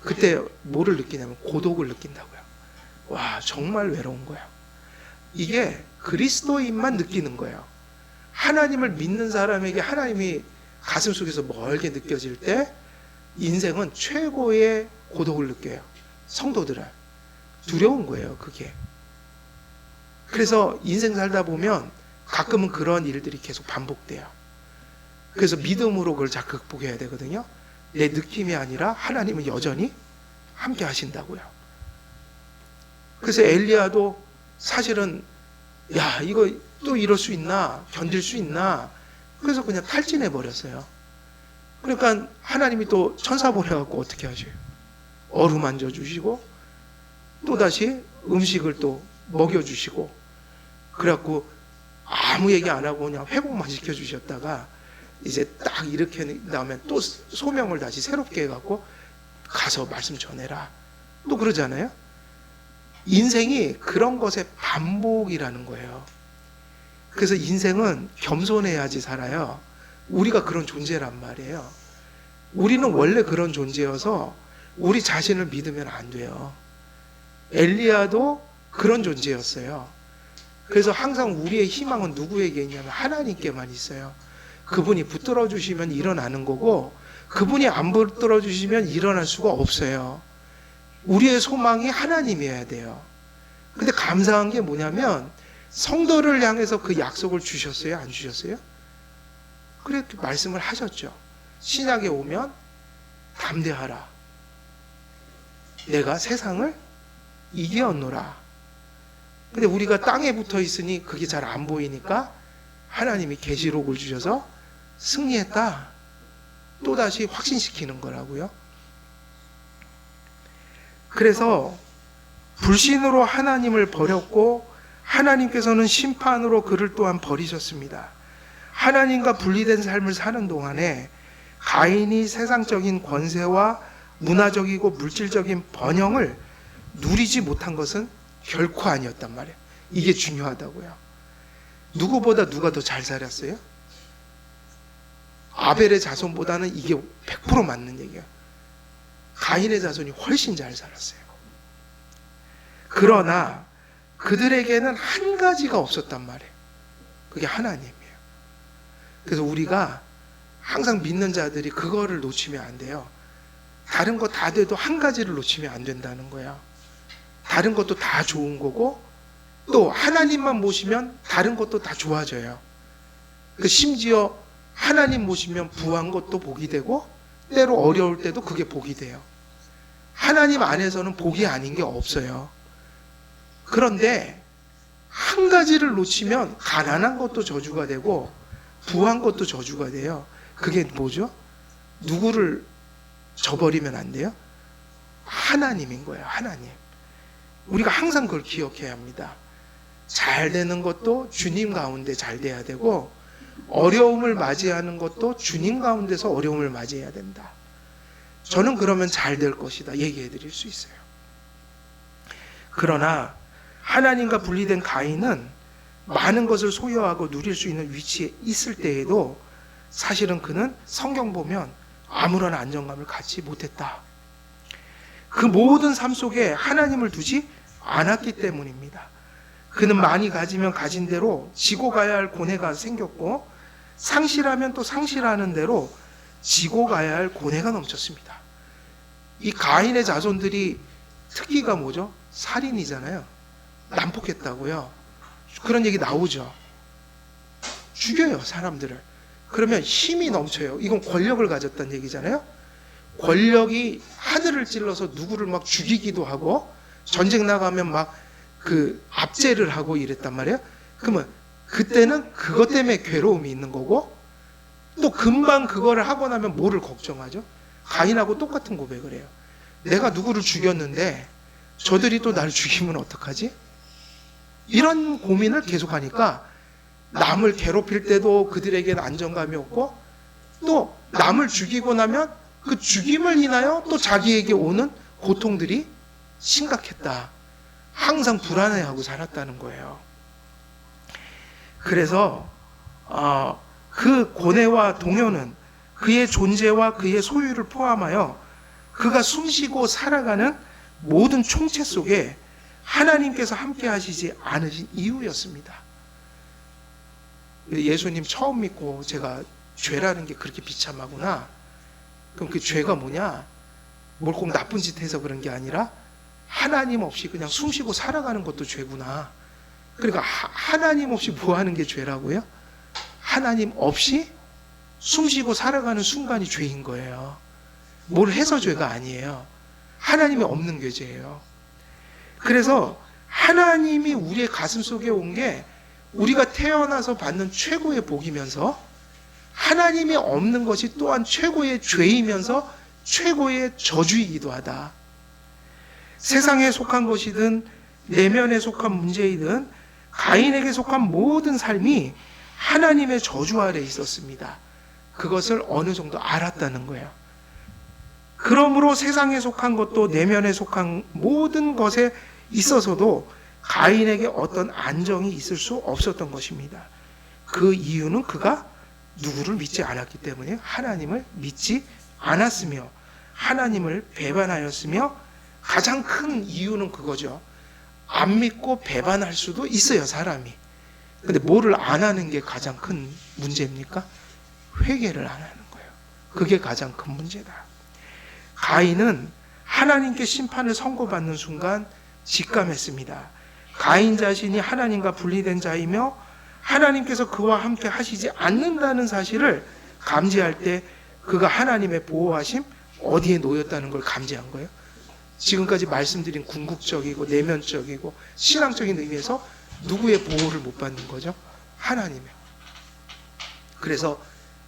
[SPEAKER 1] 그때 뭐를 느끼냐면 고독을 느낀다고요. 와, 정말 외로운 거예요. 이게 그리스도인만 느끼는 거예요. 하나님을 믿는 사람에게 하나님이 가슴속에서 멀게 느껴질 때 인생은 최고의 고독을 느껴요. 성도들은 두려운 거예요, 그게. 그래서 인생 살다 보면 가끔은 그런 일들이 계속 반복돼요. 그래서 믿음으로 그걸 잘 극복해야 되거든요. 내 느낌이 아니라 하나님은 여전히 함께 하신다고요. 그래서 엘리야도 사실은 야, 이거 또 이럴 수 있나? 견딜 수 있나? 그래서 그냥 탈진해 버렸어요. 그러니까 하나님이 또 천사 보내갖고 어떻게 하셔요? 어루만져 주시고 또다시 음식을 또 먹여주시고 그래갖고 아무 얘기 안 하고 그냥 회복만 시켜주셨다가 이제 딱 이렇게 나오면 또 소명을 다시 새롭게 해갖고 가서 말씀 전해라. 또 그러잖아요. 인생이 그런 것의 반복이라는 거예요. 그래서 인생은 겸손해야지 살아요. 우리가 그런 존재란 말이에요. 우리는 원래 그런 존재여서 우리 자신을 믿으면 안 돼요. 엘리야도 그런 존재였어요. 그래서 항상 우리의 희망은 누구에게 있냐면 하나님께만 있어요. 그분이 붙들어 주시면 일어나는 거고 그분이 안 붙들어 주시면 일어날 수가 없어요. 우리의 소망이 하나님이어야 돼요. 근데 감사한 게 뭐냐면 성도를 향해서 그 약속을 주셨어요? 안 주셨어요? 그렇게 말씀을 하셨죠. 신약에 오면 담대하라. 내가 세상을 이겼노라. 근데 우리가 땅에 붙어 있으니 그게 잘 안 보이니까 하나님이 계시록을 주셔서 승리했다. 또다시 확신시키는 거라고요. 그래서 불신으로 하나님을 버렸고 하나님께서는 심판으로 그를 또한 버리셨습니다. 하나님과 분리된 삶을 사는 동안에 가인이 세상적인 권세와 문화적이고 물질적인 번영을 누리지 못한 것은 결코 아니었단 말이에요. 이게 중요하다고요. 누구보다 누가 더 잘 살았어요? 아벨의 자손보다는 이게 100% 맞는 얘기예요. 가인의 자손이 훨씬 잘 살았어요. 그러나 그들에게는 한 가지가 없었단 말이에요. 그게 하나님이에요. 그래서 우리가 항상 믿는 자들이 그거를 놓치면 안 돼요. 다른 거 다 돼도 한 가지를 놓치면 안 된다는 거예요. 다른 것도 다 좋은 거고 또 하나님만 모시면 다른 것도 다 좋아져요. 심지어 하나님 모시면 부한 것도 복이 되고 때로 어려울 때도 그게 복이 돼요. 하나님 안에서는 복이 아닌 게 없어요. 그런데 한 가지를 놓치면 가난한 것도 저주가 되고 부한 것도 저주가 돼요. 그게 뭐죠? 누구를 저버리면 안 돼요? 하나님인 거예요. 하나님. 우리가 항상 그걸 기억해야 합니다. 잘 되는 것도 주님 가운데 잘 돼야 되고 어려움을 맞이하는 것도 주님 가운데서 어려움을 맞이해야 된다. 저는 그러면 잘 될 것이다 얘기해 드릴 수 있어요. 그러나 하나님과 분리된 가인은 많은 것을 소유하고 누릴 수 있는 위치에 있을 때에도 사실은 그는 성경 보면 아무런 안정감을 갖지 못했다. 그 모든 삶 속에 하나님을 두지 않았기 때문입니다. 그는 많이 가지면 가진 대로 지고 가야 할 고뇌가 생겼고 상실하면 또 상실하는 대로 지고 가야 할 고뇌가 넘쳤습니다. 이 가인의 자손들이 특기가 뭐죠? 살인이잖아요. 난폭했다고요. 그런 얘기 나오죠. 죽여요, 사람들을. 그러면 힘이 넘쳐요. 이건 권력을 가졌다는 얘기잖아요. 권력이 하늘을 찔러서 누구를 막 죽이기도 하고 전쟁 나가면 막 그 압제를 하고 이랬단 말이에요. 그러면 그때는 그것 때문에 괴로움이 있는 거고, 또 금방 그거를 하고 나면 뭐를 걱정하죠? 가인하고 똑같은 고백을 해요. 내가 누구를 죽였는데 저들이 또 나를 죽이면 어떡하지? 이런 고민을 계속하니까 남을 괴롭힐 때도 그들에게는 안정감이 없고, 또 남을 죽이고 나면 그 죽임을 인하여 또 자기에게 오는 고통들이 심각했다. 항상 불안해하고 살았다는 거예요. 그래서 그 고뇌와 동요는 그의 존재와 그의 소유를 포함하여 그가 숨쉬고 살아가는 모든 총체 속에 하나님께서 함께 하시지 않으신 이유였습니다. 예수님 처음 믿고 제가 죄라는 게 그렇게 비참하구나. 그럼 그 죄가 뭐냐? 뭘 꼭 나쁜 짓 해서 그런 게 아니라 하나님 없이 그냥 숨쉬고 살아가는 것도 죄구나. 그러니까 하나님 없이 뭐 하는 게 죄라고요? 하나님 없이 숨쉬고 살아가는 순간이 죄인 거예요. 뭘 해서 죄가 아니에요. 하나님이 없는 게 죄예요. 그래서 하나님이 우리의 가슴 속에 온 게 우리가 태어나서 받는 최고의 복이면서, 하나님이 없는 것이 또한 최고의 죄이면서 최고의 저주이기도 하다. 세상에 속한 것이든 내면에 속한 문제이든 가인에게 속한 모든 삶이 하나님의 저주 아래 있었습니다. 그것을 어느 정도 알았다는 거예요. 그러므로 세상에 속한 것도 내면에 속한 모든 것에 있어서도 가인에게 어떤 안정이 있을 수 없었던 것입니다. 그 이유는 그가 누구를 믿지 않았기 때문에 하나님을 믿지 않았으며 하나님을 배반하였으며, 가장 큰 이유는 그거죠. 안 믿고 배반할 수도 있어요, 사람이. 근데 뭐를 안 하는 게 가장 큰 문제입니까? 회개를 안 하는 거예요. 그게 가장 큰 문제다. 가인은 하나님께 심판을 선고받는 순간 직감했습니다. 가인 자신이 하나님과 분리된 자이며 하나님께서 그와 함께 하시지 않는다는 사실을 감지할 때 그가 하나님의 보호하심 어디에 놓였다는 걸 감지한 거예요. 지금까지 말씀드린 궁극적이고 내면적이고 신앙적인 의미에서 누구의 보호를 못 받는 거죠? 하나님의. 그래서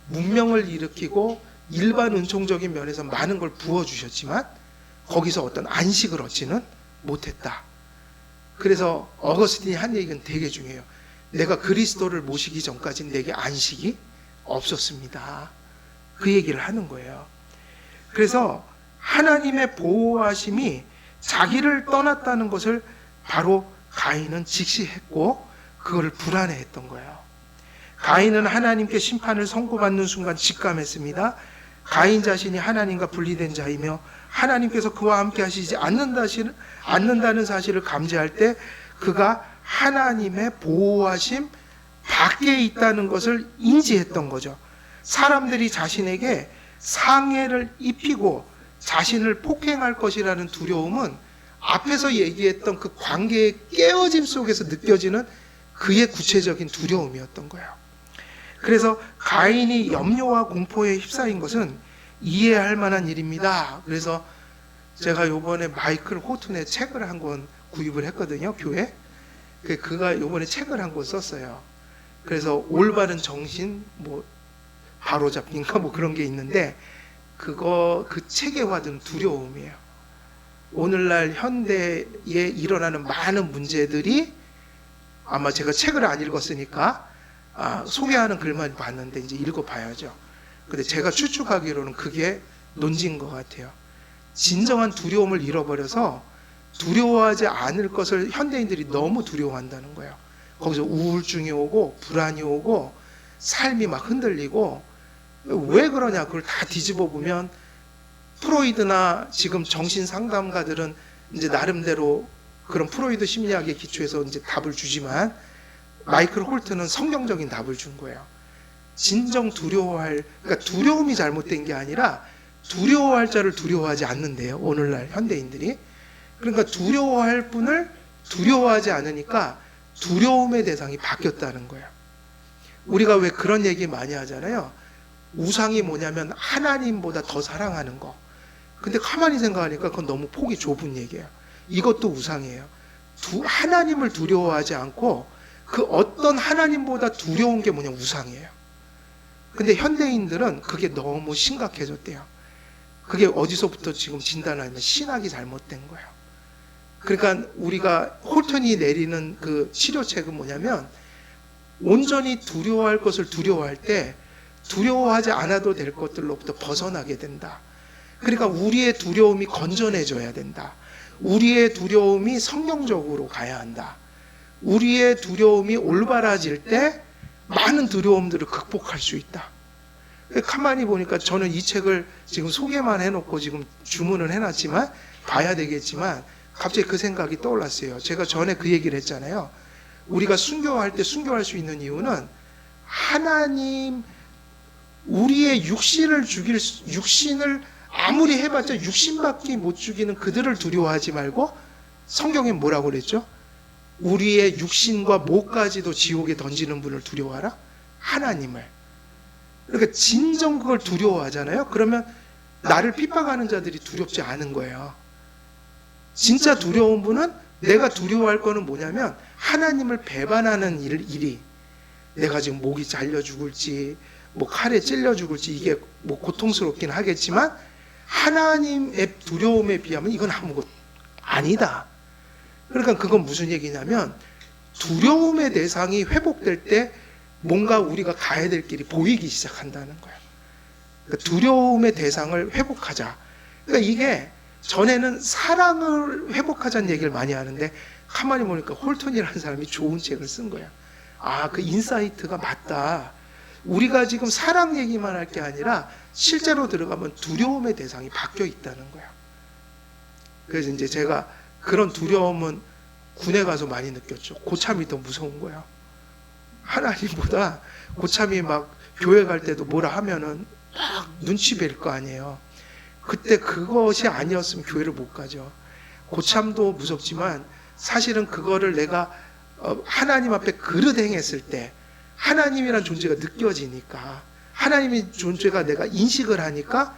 [SPEAKER 1] 문명을 일으키고 일반 은총적인 면에서 많은 걸 부어주셨지만 거기서 어떤 안식을 얻지는 못했다. 그래서 어거스틴이 한 얘기는 되게 중요해요. 내가 그리스도를 모시기 전까지는 내게 안식이 없었습니다. 그 얘기를 하는 거예요. 그래서 하나님의 보호하심이 자기를 떠났다는 것을 바로 가인은 직시했고 그걸 불안해했던 거예요. 가인은 하나님께 심판을 선고받는 순간 직감했습니다. 가인 자신이 하나님과 분리된 자이며 하나님께서 그와 함께 하시지 않는다는 사실을 감지할 때 그가 하나님의 보호하심 밖에 있다는 것을 인지했던 거죠. 사람들이 자신에게 상해를 입히고 자신을 폭행할 것이라는 두려움은 앞에서 얘기했던 그 관계의 깨어짐 속에서 느껴지는 그의 구체적인 두려움이었던 거예요. 그래서 가인이 염려와 공포에 휩싸인 것은 이해할 만한 일입니다. 그래서 제가 요번에 마이클 호튼의 책을 한 권 구입을 했거든요, 교회. 그가 요번에 책을 한 권 썼어요. 그래서 올바른 정신, 바로잡기인가 그런 게 있는데, 그 책에 와든 두려움이에요. 오늘날 현대에 일어나는 많은 문제들이, 아마 제가 책을 안 읽었으니까 소개하는 글만 봤는데 이제 읽어봐야죠. 근데 제가 추측하기로는 그게 논지인 것 같아요. 진정한 두려움을 잃어버려서 두려워하지 않을 것을 현대인들이 너무 두려워한다는 거예요. 거기서 우울증이 오고 불안이 오고 삶이 막 흔들리고, 왜 그러냐? 그걸 다 뒤집어 보면 프로이드나 지금 정신 상담가들은 이제 나름대로 그런 프로이드 심리학에 기초해서 이제 답을 주지만 마이클 홀트는 성경적인 답을 준 거예요. 진정 그러니까 두려움이 잘못된 게 아니라 두려워할 자를 두려워하지 않는데요, 오늘날 현대인들이. 그러니까 두려워할 분을 두려워하지 않으니까 두려움의 대상이 바뀌었다는 거예요. 우리가 왜 그런 얘기 많이 하잖아요. 우상이 뭐냐면 하나님보다 더 사랑하는 거. 근데 가만히 생각하니까 그건 너무 폭이 좁은 얘기예요. 이것도 우상이에요. 하나님을 두려워하지 않고 그 어떤 하나님보다 두려운 게 뭐냐, 우상이에요. 근데 현대인들은 그게 너무 심각해졌대요. 그게 어디서부터 지금 진단하면 신학이 잘못된 거예요. 그러니까 우리가 홀턴이 내리는 그 치료책은 뭐냐면, 온전히 두려워할 것을 두려워할 때 두려워하지 않아도 될 것들로부터 벗어나게 된다. 그러니까 우리의 두려움이 건전해져야 된다. 우리의 두려움이 성경적으로 가야 한다. 우리의 두려움이 올바라질 때 많은 두려움들을 극복할 수 있다. 가만히 보니까 저는 이 책을 지금 소개만 해놓고 지금 주문을 해놨지만 봐야 되겠지만 갑자기 그 생각이 떠올랐어요. 제가 전에 그 얘기를 했잖아요. 우리가 순교할 때 순교할 수 있는 이유는 하나님, 우리의 육신을 아무리 해봤자 육신밖에 못 죽이는 그들을 두려워하지 말고, 성경에 뭐라고 그랬죠? 우리의 육신과 목까지도 지옥에 던지는 분을 두려워하라? 하나님을. 그러니까 진정 그걸 두려워하잖아요. 그러면 나를 핍박하는 자들이 두렵지 않은 거예요. 진짜 두려운 분은, 내가 두려워할 거는 뭐냐면 하나님을 배반하는 일이, 내가 지금 목이 잘려 죽을지 뭐 칼에 찔려 죽을지, 이게 뭐 고통스럽긴 하겠지만 하나님의 두려움에 비하면 이건 아무것도 아니다. 그러니까 그건 무슨 얘기냐면, 두려움의 대상이 회복될 때 뭔가 우리가 가야 될 길이 보이기 시작한다는 거예요. 그러니까 두려움의 대상을 회복하자. 그러니까 이게 전에는 사랑을 회복하자는 얘기를 많이 하는데, 가만히 보니까 홀턴이라는 사람이 좋은 책을 쓴 거야. 아, 그 인사이트가 맞다. 우리가 지금 사랑 얘기만 할 게 아니라 실제로 들어가면 두려움의 대상이 바뀌어 있다는 거야. 그래서 이제 제가 그런 두려움은 군에 가서 많이 느꼈죠. 고참이 더 무서운 거야. 하나님보다 고참이 막 교회 갈 때도 뭐라 하면은 막 눈치 뵐 거 아니에요. 그때 그것이 아니었으면 교회를 못 가죠. 고참도 무섭지만 사실은 그거를 내가 하나님 앞에 그릇 행했을 때 하나님이란 존재가 느껴지니까, 하나님의 존재가 내가 인식을 하니까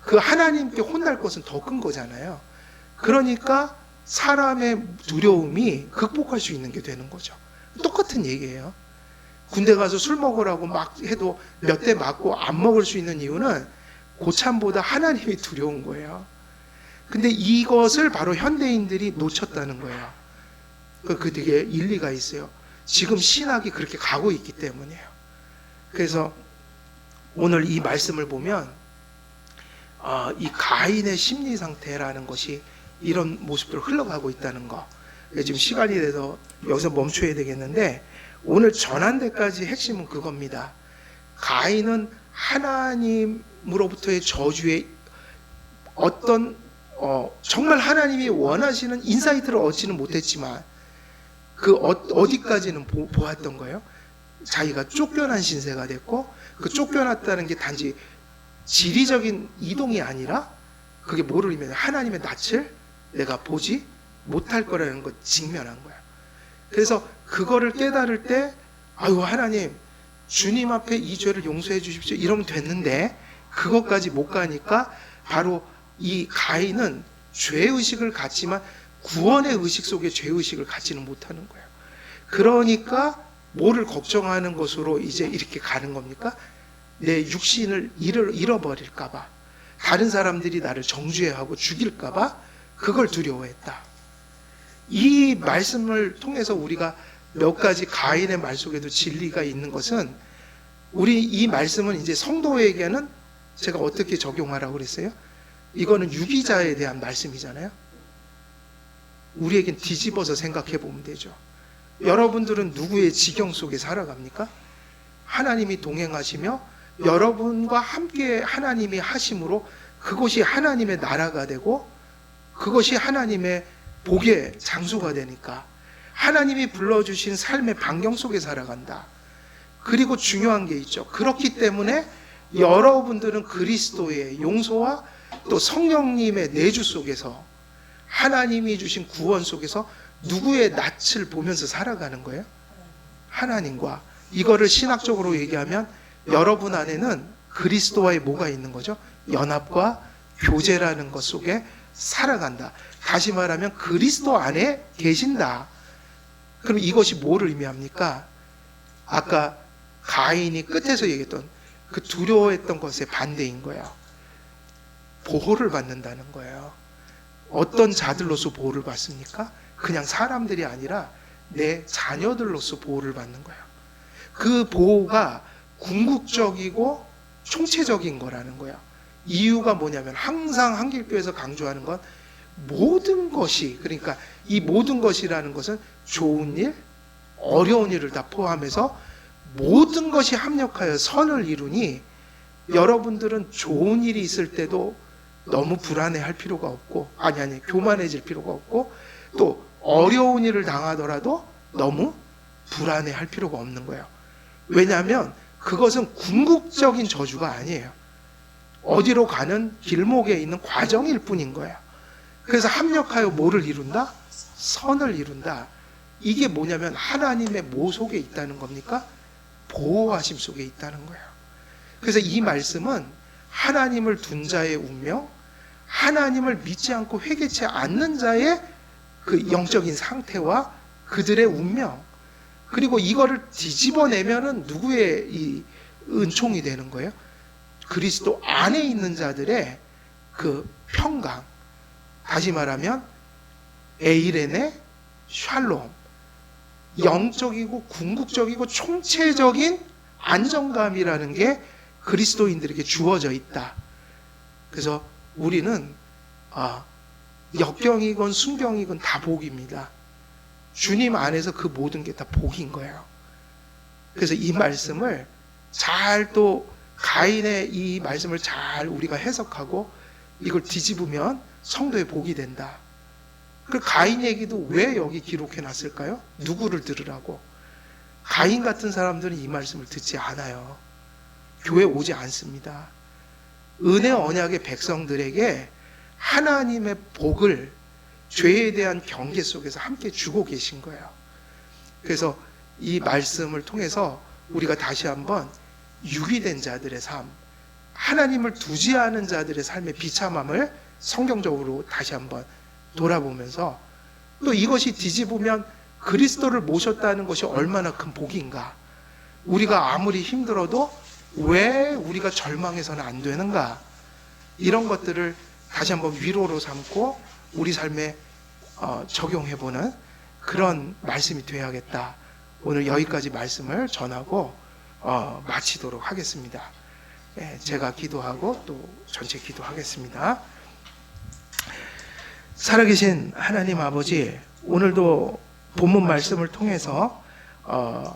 [SPEAKER 1] 그 하나님께 혼날 것은 더 큰 거잖아요. 그러니까 사람의 두려움이 극복할 수 있는 게 되는 거죠. 똑같은 얘기예요. 군대 가서 술 먹으라고 막 해도 몇 대 맞고 안 먹을 수 있는 이유는 고참보다 하나님이 두려운 거예요. 근데 이것을 바로 현대인들이 놓쳤다는 거예요. 그 되게 일리가 있어요. 지금 신학이 그렇게 가고 있기 때문이에요. 그래서 오늘 이 말씀을 보면 이 가인의 심리 상태라는 것이 이런 모습으로 흘러가고 있다는 거. 지금 시간이 돼서 여기서 멈춰야 되겠는데, 오늘 전한 데까지 핵심은 그겁니다. 가인은 하나님으로부터의 저주에 어떤 정말 하나님이 원하시는 인사이트를 얻지는 못했지만 그 어디까지는 보았던 거예요. 자기가 쫓겨난 신세가 됐고, 그 쫓겨났다는 게 단지 지리적인 이동이 아니라 그게 뭐를 의미하냐, 하나님의 낯을 내가 보지 못할 거라는 걸 직면한 거야. 그래서 그거를 깨달을 때, 아유 하나님, 주님 앞에 이 죄를 용서해 주십시오 이러면 됐는데, 그것까지 못 가니까 바로 이 가인은 죄의식을 갖지만 구원의 의식 속에 죄의식을 갖지는 못하는 거예요. 그러니까 뭐를 걱정하는 것으로 이제 이렇게 가는 겁니까? 내 육신을 잃어버릴까봐, 다른 사람들이 나를 정죄하고 죽일까봐 그걸 두려워했다. 이 말씀을 통해서 우리가 몇 가지 가인의 말 속에도 진리가 있는 것은, 우리 이 말씀은 이제 성도에게는 제가 어떻게 적용하라고 그랬어요? 이거는 유기자에 대한 말씀이잖아요. 우리에겐 뒤집어서 생각해 보면 되죠. 여러분들은 누구의 지경 속에 살아갑니까? 하나님이 동행하시며 여러분과 함께 하나님이 하심으로 그것이 하나님의 나라가 되고 그것이 하나님의 복의 장소가 되니까 하나님이 불러주신 삶의 반경 속에 살아간다. 그리고 중요한 게 있죠. 그렇기 때문에 여러분들은 그리스도의 용서와 또 성령님의 내주 속에서, 하나님이 주신 구원 속에서 누구의 낯을 보면서 살아가는 거예요? 하나님과. 이거를 신학적으로 얘기하면 여러분 안에는 그리스도와의 뭐가 있는 거죠? 연합과 교제라는 것 속에 살아간다. 다시 말하면 그리스도 안에 계신다. 그럼 이것이 뭐를 의미합니까? 아까 가인이 끝에서 얘기했던 그 두려워했던 것의 반대인 거예요. 보호를 받는다는 거예요. 어떤 자들로서 보호를 받습니까? 그냥 사람들이 아니라 내 자녀들로서 보호를 받는 거예요. 그 보호가 궁극적이고 총체적인 거라는 거예요. 이유가 뭐냐면 항상 한길교회에서 강조하는 건 모든 것이, 그러니까 이 모든 것이라는 것은 좋은 일, 어려운 일을 다 포함해서 모든 것이 합력하여 선을 이루니 여러분들은 좋은 일이 있을 때도 너무 불안해할 필요가 없고, 교만해질 필요가 없고, 또 어려운 일을 당하더라도 너무 불안해할 필요가 없는 거예요. 왜냐하면 그것은 궁극적인 저주가 아니에요. 어디로 가는 길목에 있는 과정일 뿐인 거예요. 그래서 합력하여 뭐를 이룬다? 선을 이룬다. 이게 뭐냐면 하나님의 뭐 속에 있다는 겁니까? 보호하심 속에 있다는 거예요. 그래서 이 말씀은 하나님을 둔 자의 운명, 하나님을 믿지 않고 회개치 않는 자의 그 영적인 상태와 그들의 운명, 그리고 이거를 뒤집어내면은 누구의 이 은총이 되는 거예요? 그리스도 안에 있는 자들의 그 평강, 다시 말하면 에이렌의 샬롬, 영적이고 궁극적이고 총체적인 안정감이라는 게 그리스도인들에게 주어져 있다. 그래서 우리는 역경이건 순경이건 다 복입니다. 주님 안에서 그 모든 게 다 복인 거예요. 그래서 이 말씀을 잘, 또 가인의 이 말씀을 잘 우리가 해석하고 이걸 뒤집으면 성도의 복이 된다. 그 가인 얘기도 왜 여기 기록해 놨을까요? 누구를 들으라고? 가인 같은 사람들은 이 말씀을 듣지 않아요. 교회 오지 않습니다. 은혜 언약의 백성들에게 하나님의 복을 죄에 대한 경계 속에서 함께 주고 계신 거예요. 그래서 이 말씀을 통해서 우리가 다시 한번 유기된 자들의 삶, 하나님을 두지 않은 자들의 삶의 비참함을 성경적으로 다시 한번 돌아보면서, 또 이것이 뒤집으면 그리스도를 모셨다는 것이 얼마나 큰 복인가, 우리가 아무리 힘들어도 왜 우리가 절망해서는 안 되는가, 이런 것들을 다시 한번 위로로 삼고 우리 삶에 적용해보는 그런 말씀이 되어야겠다. 오늘 여기까지 말씀을 전하고 마치도록 하겠습니다. 제가 기도하고 또 전체 기도하겠습니다. 살아계신 하나님 아버지, 오늘도 본문 말씀을 통해서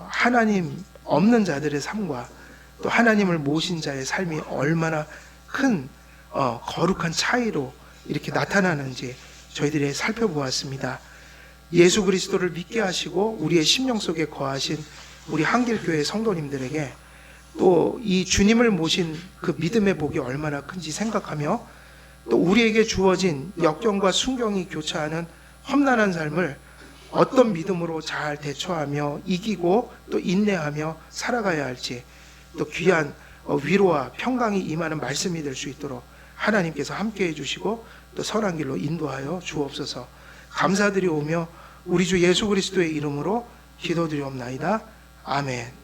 [SPEAKER 1] 하나님 없는 자들의 삶과 또 하나님을 모신 자의 삶이 얼마나 큰 거룩한 차이로 이렇게 나타나는지 저희들이 살펴보았습니다. 예수 그리스도를 믿게 하시고 우리의 심령 속에 거하신 우리 한길교회 성도님들에게 또 이 주님을 모신 그 믿음의 복이 얼마나 큰지 생각하며, 또 우리에게 주어진 역경과 순경이 교차하는 험난한 삶을 어떤 믿음으로 잘 대처하며 이기고 또 인내하며 살아가야 할지, 또 귀한 위로와 평강이 임하는 말씀이 될 수 있도록 하나님께서 함께 해주시고 또 선한 길로 인도하여 주옵소서. 감사드리오며 우리 주 예수 그리스도의 이름으로 기도드리옵나이다. 아멘.